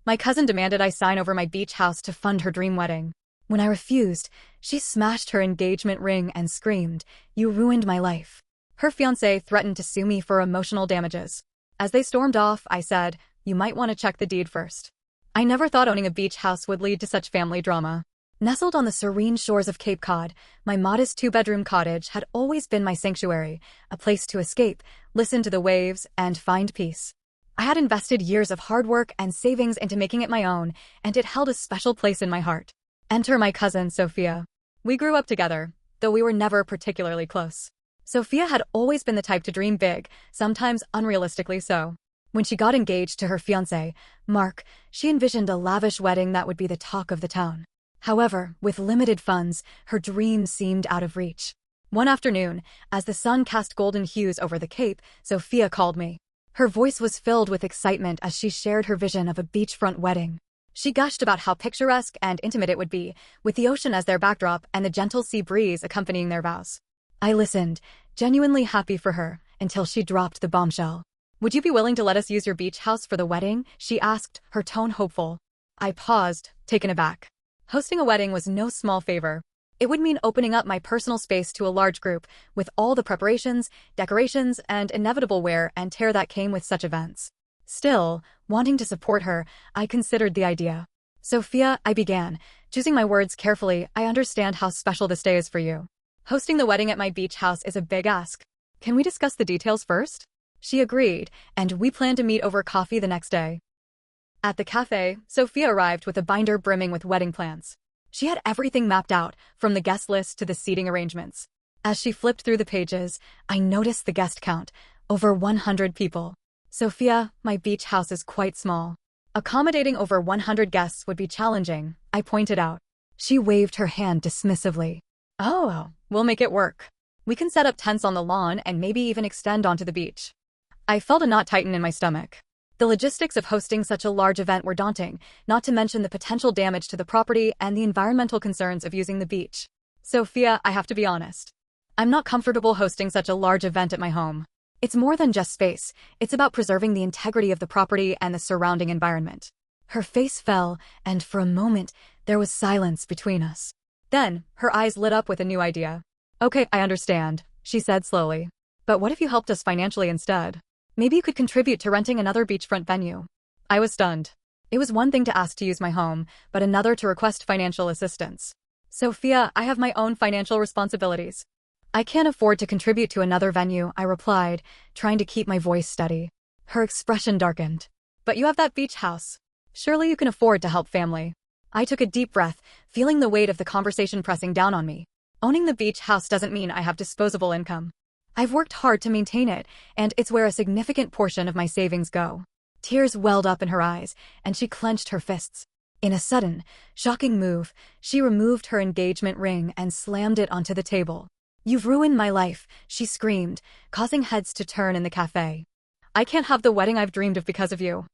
My cousin demanded I sign over my beach house to fund her dream wedding. When I refused, she smashed her engagement ring and screamed, "You ruined my life." Her fiancé threatened to sue me for emotional damages. As they stormed off, I said, "You might want to check the deed first." I never thought owning a beach house would lead to such family drama. Nestled on the serene shores of Cape Cod, my modest two-bedroom cottage had always been my sanctuary, a place to escape, listen to the waves, and find peace. I had invested years of hard work and savings into making it my own, and it held a special place in my heart. Enter my cousin, Sophia. We grew up together, though we were never particularly close. Sophia had always been the type to dream big, sometimes unrealistically so. When she got engaged to her fiancé, Mark, she envisioned a lavish wedding that would be the talk of the town. However, with limited funds, her dream seemed out of reach. One afternoon, as the sun cast golden hues over the Cape, Sophia called me. Her voice was filled with excitement as she shared her vision of a beachfront wedding. She gushed about how picturesque and intimate it would be, with the ocean as their backdrop and the gentle sea breeze accompanying their vows. I listened, genuinely happy for her, until she dropped the bombshell. "Would you be willing to let us use your beach house for the wedding?" she asked, her tone hopeful. I paused, taken aback. Hosting a wedding was no small favor. It would mean opening up my personal space to a large group, with all the preparations, decorations, and inevitable wear and tear that came with such events. Still, wanting to support her, I considered the idea. "Sophia," I began, choosing my words carefully, "I understand how special this day is for you. Hosting the wedding at my beach house is a big ask. Can we discuss the details first?" She agreed, and we planned to meet over coffee the next day. At the cafe, Sophia arrived with a binder brimming with wedding plans. She had everything mapped out, from the guest list to the seating arrangements. As she flipped through the pages, I noticed the guest count, over 100 people. "Sophia, my beach house is quite small. Accommodating over 100 guests would be challenging," I pointed out. She waved her hand dismissively. "Oh, we'll make it work. We can set up tents on the lawn and maybe even extend onto the beach." I felt a knot tighten in my stomach. The logistics of hosting such a large event were daunting, not to mention the potential damage to the property and the environmental concerns of using the beach. "Sophia, I have to be honest. I'm not comfortable hosting such a large event at my home. It's more than just space, it's about preserving the integrity of the property and the surrounding environment." Her face fell, and for a moment, there was silence between us. Then, her eyes lit up with a new idea. "Okay, I understand," she said slowly. "But what if you helped us financially instead? Maybe you could contribute to renting another beachfront venue." I was stunned. It was one thing to ask to use my home, but another to request financial assistance. "Sophia, I have my own financial responsibilities. I can't afford to contribute to another venue," I replied, trying to keep my voice steady. Her expression darkened. "But you have that beach house. Surely you can afford to help family." I took a deep breath, feeling the weight of the conversation pressing down on me. Owning the beach house doesn't mean I have disposable income. I've worked hard to maintain it, and it's where a significant portion of my savings go. Tears welled up in her eyes, and she clenched her fists. In a sudden, shocking move, she removed her engagement ring and slammed it onto the table. "You've ruined my life," she screamed, causing heads to turn in the cafe. "I can't have the wedding I've dreamed of because of you."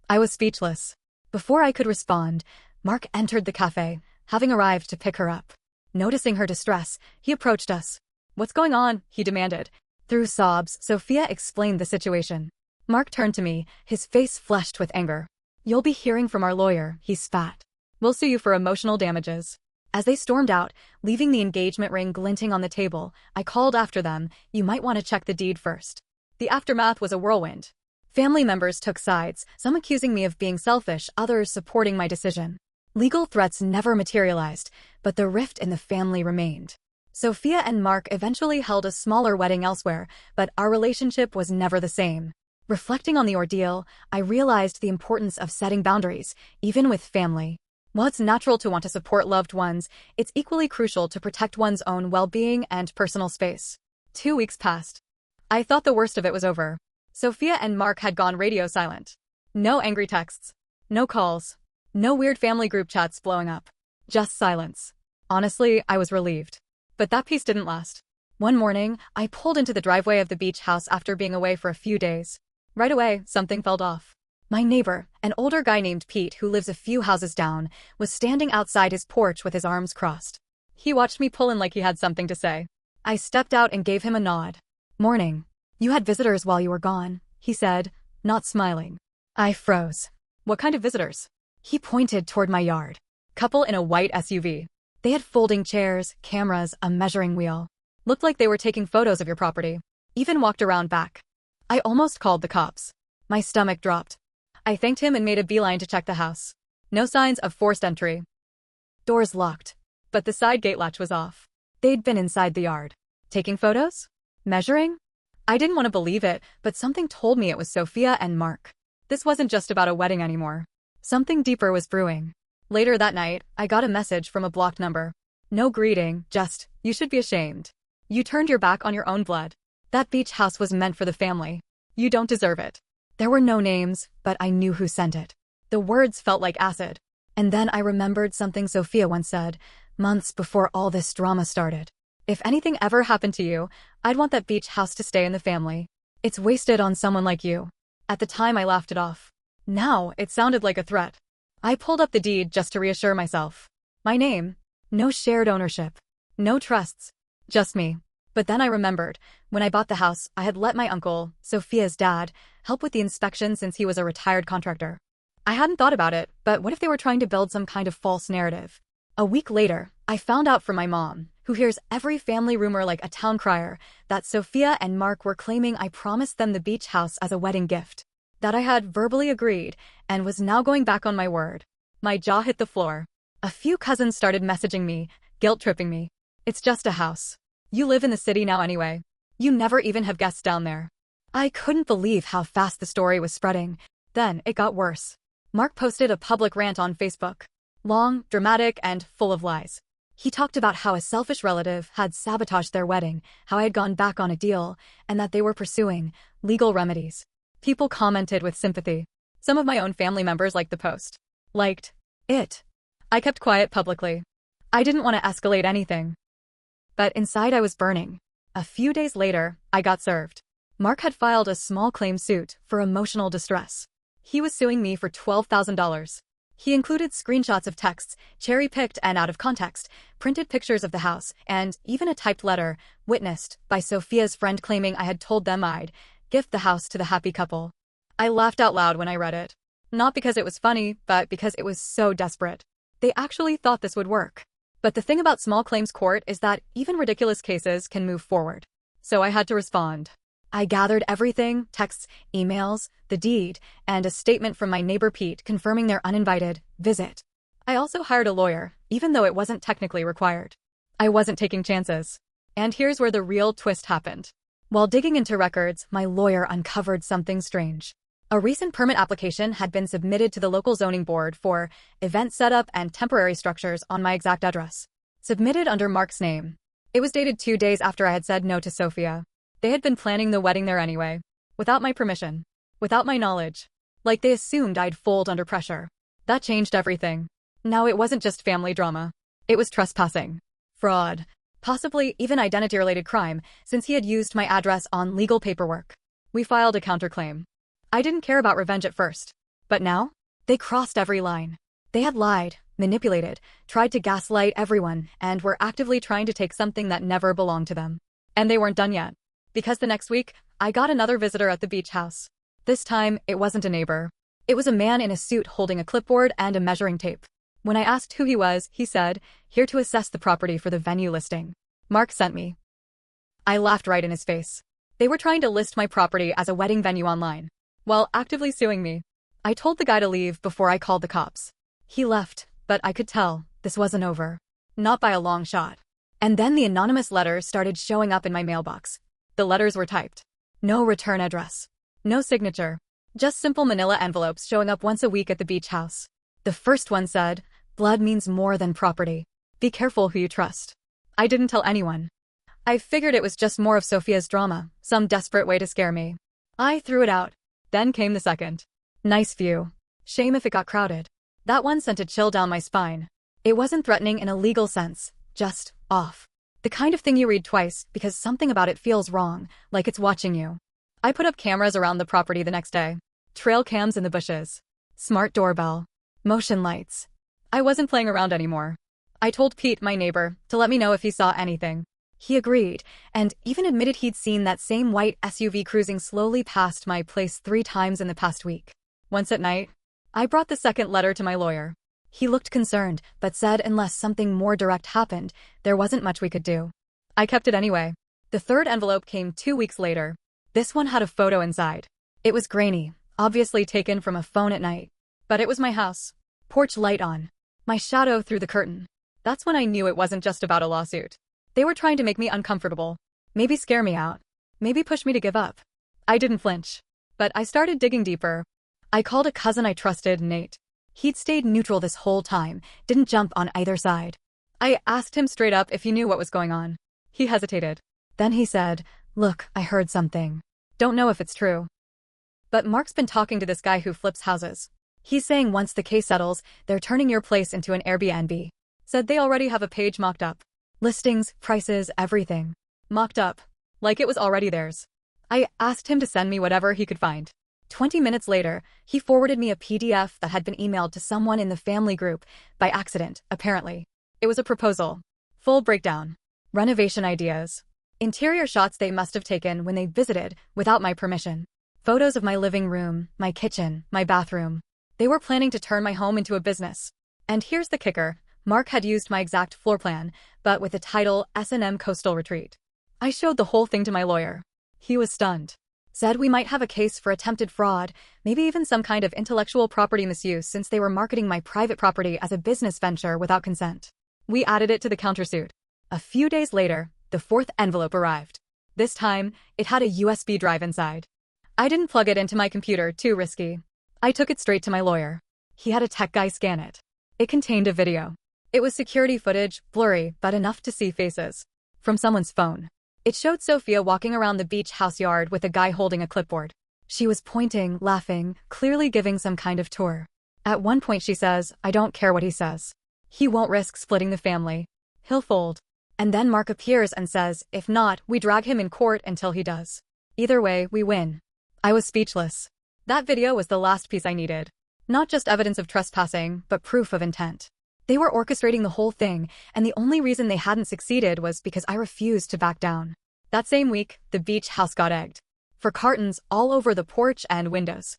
I was speechless. Before I could respond, Mark entered the cafe, having arrived to pick her up. Noticing her distress, he approached us. "What's going on?" he demanded. Through sobs, Sophia explained the situation. Mark turned to me, his face flushed with anger. "You'll be hearing from our lawyer," he spat. "We'll sue you for emotional damages." As they stormed out, leaving the engagement ring glinting on the table, I called after them, "You might want to check the deed first." The aftermath was a whirlwind. Family members took sides, some accusing me of being selfish, others supporting my decision. Legal threats never materialized, but the rift in the family remained. Sophia and Mark eventually held a smaller wedding elsewhere, but our relationship was never the same. Reflecting on the ordeal, I realized the importance of setting boundaries, even with family. While it's natural to want to support loved ones, it's equally crucial to protect one's own well-being and personal space. 2 weeks passed. I thought the worst of it was over. Sophia and Mark had gone radio silent. No angry texts. No calls. No weird family group chats blowing up. Just silence. Honestly, I was relieved. But that peace didn't last. One morning, I pulled into the driveway of the beach house after being away for a few days. Right away, something felt off. My neighbor, an older guy named Pete who lives a few houses down, was standing outside his porch with his arms crossed. He watched me pull in like he had something to say. I stepped out and gave him a nod. "Morning. You had visitors while you were gone," he said, not smiling. I froze. What kind of visitors? He pointed toward my yard. Couple in a white SUV. They had folding chairs, cameras, a measuring wheel. Looked like they were taking photos of your property. Even walked around back. I almost called the cops. My stomach dropped. I thanked him and made a beeline to check the house. No signs of forced entry. Doors locked. But the side gate latch was off. They'd been inside the yard. Taking photos? Measuring? I didn't want to believe it, but something told me it was Sophia and Mark. This wasn't just about a wedding anymore. Something deeper was brewing. Later that night, I got a message from a blocked number. No greeting, just, you should be ashamed. You turned your back on your own blood. That beach house was meant for the family. You don't deserve it. There were no names, but I knew who sent it. The words felt like acid. And then I remembered something Sophia once said, months before all this drama started. If anything ever happened to you, I'd want that beach house to stay in the family. It's wasted on someone like you. At the time I laughed it off. Now, it sounded like a threat. I pulled up the deed just to reassure myself. My name. No shared ownership. No trusts. Just me. But then I remembered, when I bought the house, I had let my uncle, Sophia's dad, help with the inspection since he was a retired contractor. I hadn't thought about it, but what if they were trying to build some kind of false narrative? A week later, I found out from my mom, who hears every family rumor like a town crier, that Sophia and Mark were claiming I promised them the beach house as a wedding gift. That I had verbally agreed, and was now going back on my word. My jaw hit the floor. A few cousins started messaging me, guilt-tripping me. It's just a house. You live in the city now anyway. You never even have guests down there. I couldn't believe how fast the story was spreading. Then it got worse. Mark posted a public rant on Facebook. Long, dramatic, and full of lies. He talked about how a selfish relative had sabotaged their wedding, how I had gone back on a deal, and that they were pursuing legal remedies. People commented with sympathy. Some of my own family members liked the post. Liked it. I kept quiet publicly. I didn't want to escalate anything. But inside I was burning. A few days later, I got served. Mark had filed a small claim suit for emotional distress. He was suing me for $12,000. He included screenshots of texts, cherry-picked and out of context, printed pictures of the house, and even a typed letter, witnessed by Sophia's friend claiming I had told them I'd gift the house to the happy couple. I laughed out loud when I read it. Not because it was funny, but because it was so desperate. They actually thought this would work. But the thing about small claims court is that even ridiculous cases can move forward. So I had to respond. I gathered everything, texts, emails, the deed, and a statement from my neighbor Pete confirming their uninvited visit. I also hired a lawyer, even though it wasn't technically required. I wasn't taking chances. And here's where the real twist happened. While digging into records, my lawyer uncovered something strange. A recent permit application had been submitted to the local zoning board for event setup and temporary structures on my exact address. Submitted under Mark's name. It was dated 2 days after I had said no to Sophia. They had been planning the wedding there anyway. Without my permission. Without my knowledge. Like they assumed I'd fold under pressure. That changed everything. Now it wasn't just family drama. It was trespassing. Fraud. Possibly even identity-related crime, since he had used my address on legal paperwork. We filed a counterclaim. I didn't care about revenge at first. But now? They crossed every line. They had lied, manipulated, tried to gaslight everyone, and were actively trying to take something that never belonged to them. And they weren't done yet. Because the next week, I got another visitor at the beach house. This time, it wasn't a neighbor. It was a man in a suit holding a clipboard and a measuring tape. When I asked who he was, he said, here to assess the property for the venue listing. Mark sent me. I laughed right in his face. They were trying to list my property as a wedding venue online, while actively suing me. I told the guy to leave before I called the cops. He left, but I could tell this wasn't over. Not by a long shot. And then the anonymous letters started showing up in my mailbox. The letters were typed. No return address. No signature. Just simple manila envelopes showing up once a week at the beach house. The first one said, blood means more than property. Be careful who you trust. I didn't tell anyone. I figured it was just more of Sophia's drama, some desperate way to scare me. I threw it out. Then came the second. Nice view. Shame if it got crowded. That one sent a chill down my spine. It wasn't threatening in a legal sense, just off. The kind of thing you read twice because something about it feels wrong, like it's watching you. I put up cameras around the property the next day. Trail cams in the bushes. Smart doorbell. Motion lights. I wasn't playing around anymore. I told Pete, my neighbor, to let me know if he saw anything. He agreed, and even admitted he'd seen that same white SUV cruising slowly past my place 3 times in the past week. Once at night, I brought the second letter to my lawyer. He looked concerned, but said unless something more direct happened, there wasn't much we could do. I kept it anyway. The third envelope came 2 weeks later. This one had a photo inside. It was grainy, obviously taken from a phone at night. But it was my house. Porch light on. My shadow through the curtain. That's when I knew it wasn't just about a lawsuit. They were trying to make me uncomfortable. Maybe scare me out. Maybe push me to give up. I didn't flinch. But I started digging deeper. I called a cousin I trusted, Nate. He'd stayed neutral this whole time, didn't jump on either side. I asked him straight up if he knew what was going on. He hesitated. Then he said, "Look, I heard something. Don't know if it's true. But Mark's been talking to this guy who flips houses. He's saying once the case settles, they're turning your place into an Airbnb. Said they already have a page mocked up. Listings, prices, everything. Mocked up. Like it was already theirs." I asked him to send me whatever he could find. 20 minutes later, he forwarded me a PDF that had been emailed to someone in the family group, by accident, apparently. It was a proposal. Full breakdown. Renovation ideas. Interior shots they must have taken when they visited, without my permission. Photos of my living room, my kitchen, my bathroom. They were planning to turn my home into a business. And here's the kicker. Mark had used my exact floor plan, but with the title S&M Coastal Retreat. I showed the whole thing to my lawyer. He was stunned. Said we might have a case for attempted fraud, maybe even some kind of intellectual property misuse since they were marketing my private property as a business venture without consent. We added it to the countersuit. A few days later, the fourth envelope arrived. This time, it had a USB drive inside. I didn't plug it into my computer, too risky. I took it straight to my lawyer. He had a tech guy scan it. It contained a video. It was security footage, blurry, but enough to see faces. From someone's phone. It showed Sophia walking around the beach house yard with a guy holding a clipboard. She was pointing, laughing, clearly giving some kind of tour. At one point she says, "I don't care what he says. He won't risk splitting the family. He'll fold." And then Mark appears and says, "If not, we drag him in court until he does. Either way, we win." I was speechless. That video was the last piece I needed. Not just evidence of trespassing, but proof of intent. They were orchestrating the whole thing, and the only reason they hadn't succeeded was because I refused to back down. That same week, the beach house got egged. For cartons all over the porch and windows.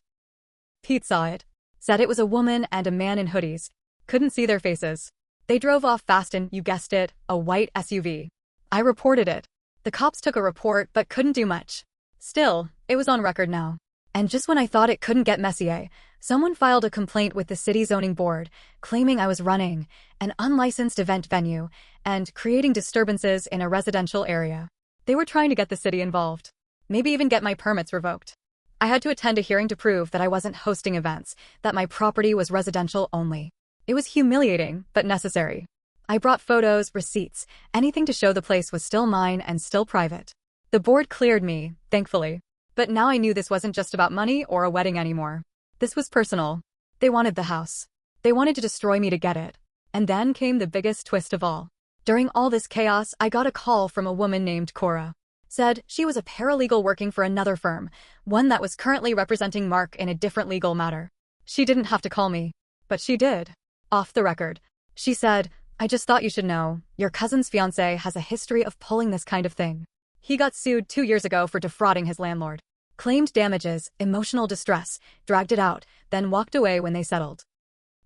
Pete saw it. Said it was a woman and a man in hoodies. Couldn't see their faces. They drove off fast in, you guessed it, a white SUV. I reported it. The cops took a report but couldn't do much. Still, it was on record now. And just when I thought it couldn't get messier, someone filed a complaint with the city zoning board, claiming I was running an unlicensed event venue and creating disturbances in a residential area. They were trying to get the city involved. Maybe even get my permits revoked. I had to attend a hearing to prove that I wasn't hosting events, that my property was residential only. It was humiliating, but necessary. I brought photos, receipts, anything to show the place was still mine and still private. The board cleared me, thankfully. But now I knew this wasn't just about money or a wedding anymore. This was personal. They wanted the house. They wanted to destroy me to get it. And then came the biggest twist of all. During all this chaos, I got a call from a woman named Cora. Said she was a paralegal working for another firm, one that was currently representing Mark in a different legal matter. She didn't have to call me. But she did. Off the record. She said, "I just thought you should know, your cousin's fiancé has a history of pulling this kind of thing. He got sued 2 years ago for defrauding his landlord. Claimed damages, emotional distress, dragged it out, then walked away when they settled."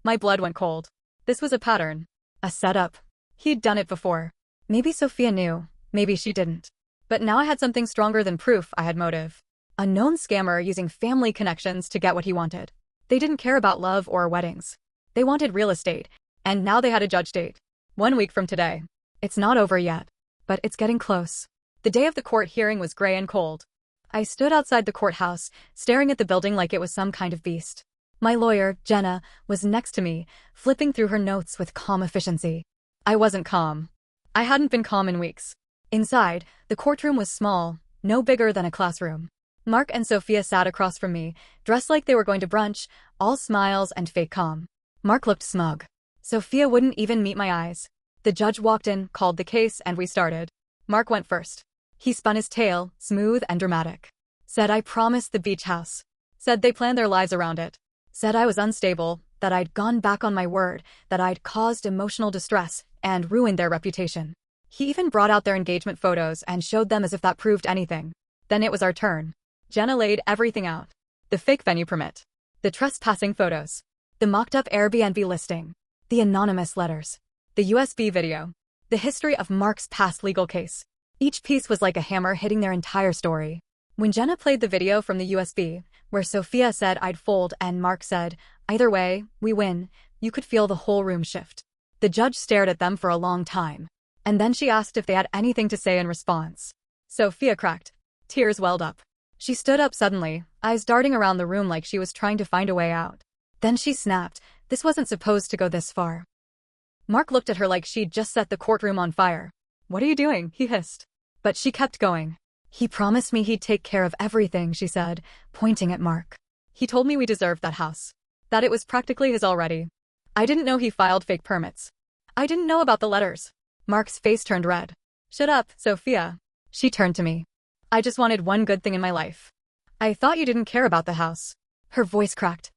My blood went cold. This was a pattern. A setup. He'd done it before. Maybe Sophia knew, maybe she didn't. But now I had something stronger than proof I had motive. A known scammer using family connections to get what he wanted. They didn't care about love or weddings. They wanted real estate, and now they had a judge date. 1 week from today. It's not over yet, but it's getting close. The day of the court hearing was gray and cold. I stood outside the courthouse, staring at the building like it was some kind of beast. My lawyer, Jenna, was next to me, flipping through her notes with calm efficiency. I wasn't calm. I hadn't been calm in weeks. Inside, the courtroom was small, no bigger than a classroom. Mark and Sophia sat across from me, dressed like they were going to brunch, all smiles and fake calm. Mark looked smug. Sophia wouldn't even meet my eyes. The judge walked in, called the case, and we started. Mark went first. He spun his tale, smooth and dramatic. Said I promised the beach house. Said they planned their lives around it. Said I was unstable, that I'd gone back on my word, that I'd caused emotional distress and ruined their reputation. He even brought out their engagement photos and showed them as if that proved anything. Then it was our turn. Jenna laid everything out. The fake venue permit. The trespassing photos. The mocked-up Airbnb listing. The anonymous letters. The USB video. The history of Mark's past legal case. Each piece was like a hammer hitting their entire story. When Jenna played the video from the USB, where Sophia said I'd fold and Mark said, either way, we win, you could feel the whole room shift. The judge stared at them for a long time. And then she asked if they had anything to say in response. Sophia cracked. Tears welled up. She stood up suddenly, eyes darting around the room like she was trying to find a way out. Then she snapped. This wasn't supposed to go this far. Mark looked at her like she'd just set the courtroom on fire. What are you doing? He hissed. But she kept going. He promised me he'd take care of everything, she said, pointing at Mark. He told me we deserved that house. That it was practically his already. I didn't know he filed fake permits. I didn't know about the letters. Mark's face turned red. Shut up, Sophia. She turned to me. I just wanted one good thing in my life. I thought you didn't care about the house. Her voice cracked.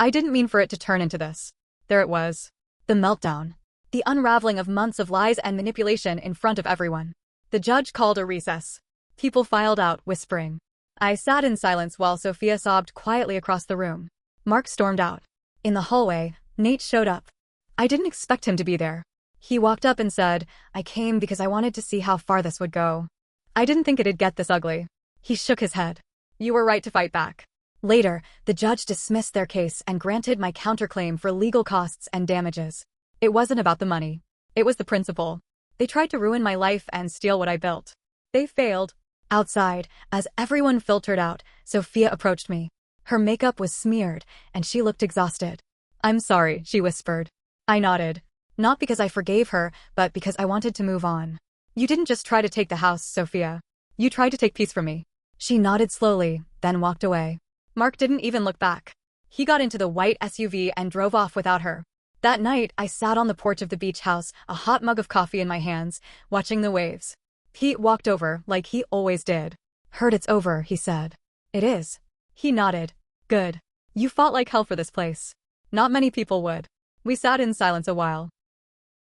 I didn't mean for it to turn into this. There it was. The meltdown. The unraveling of months of lies and manipulation in front of everyone. The judge called a recess. People filed out, whispering. I sat in silence while Sophia sobbed quietly across the room. Mark stormed out. In the hallway, Nate showed up. I didn't expect him to be there. He walked up and said, I came because I wanted to see how far this would go. I didn't think it'd get this ugly. He shook his head. You were right to fight back. Later, the judge dismissed their case and granted my counterclaim for legal costs and damages. It wasn't about the money. It was the principle. They tried to ruin my life and steal what I built. They failed. Outside, as everyone filtered out, Sophia approached me. Her makeup was smeared, and she looked exhausted. I'm sorry, she whispered. I nodded. Not because I forgave her, but because I wanted to move on. You didn't just try to take the house, Sophia. You tried to take peace from me. She nodded slowly, then walked away. Mark didn't even look back. He got into the white SUV and drove off without her. That night, I sat on the porch of the beach house, a hot mug of coffee in my hands, watching the waves. Pete walked over, like he always did. Heard it's over, he said. It is. He nodded. Good. You fought like hell for this place. Not many people would. We sat in silence a while.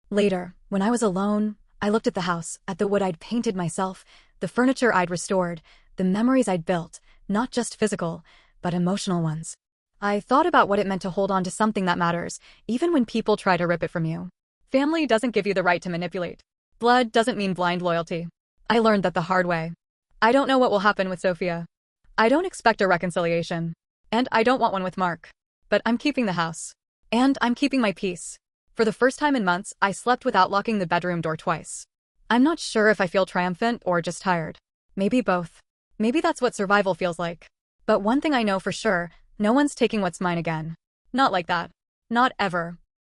Later, when I was alone, I looked at the house, at the wood I'd painted myself, the furniture I'd restored, the memories I'd built, not just physical, but emotional ones. I thought about what it meant to hold on to something that matters, even when people try to rip it from you. Family doesn't give you the right to manipulate. Blood doesn't mean blind loyalty. I learned that the hard way. I don't know what will happen with Sophia. I don't expect a reconciliation. And I don't want one with Mark. But I'm keeping the house. And I'm keeping my peace. For the first time in months, I slept without locking the bedroom door twice. I'm not sure if I feel triumphant or just tired. Maybe both. Maybe that's what survival feels like. But one thing I know for sure, no one's taking what's mine again. Not like that. Not ever.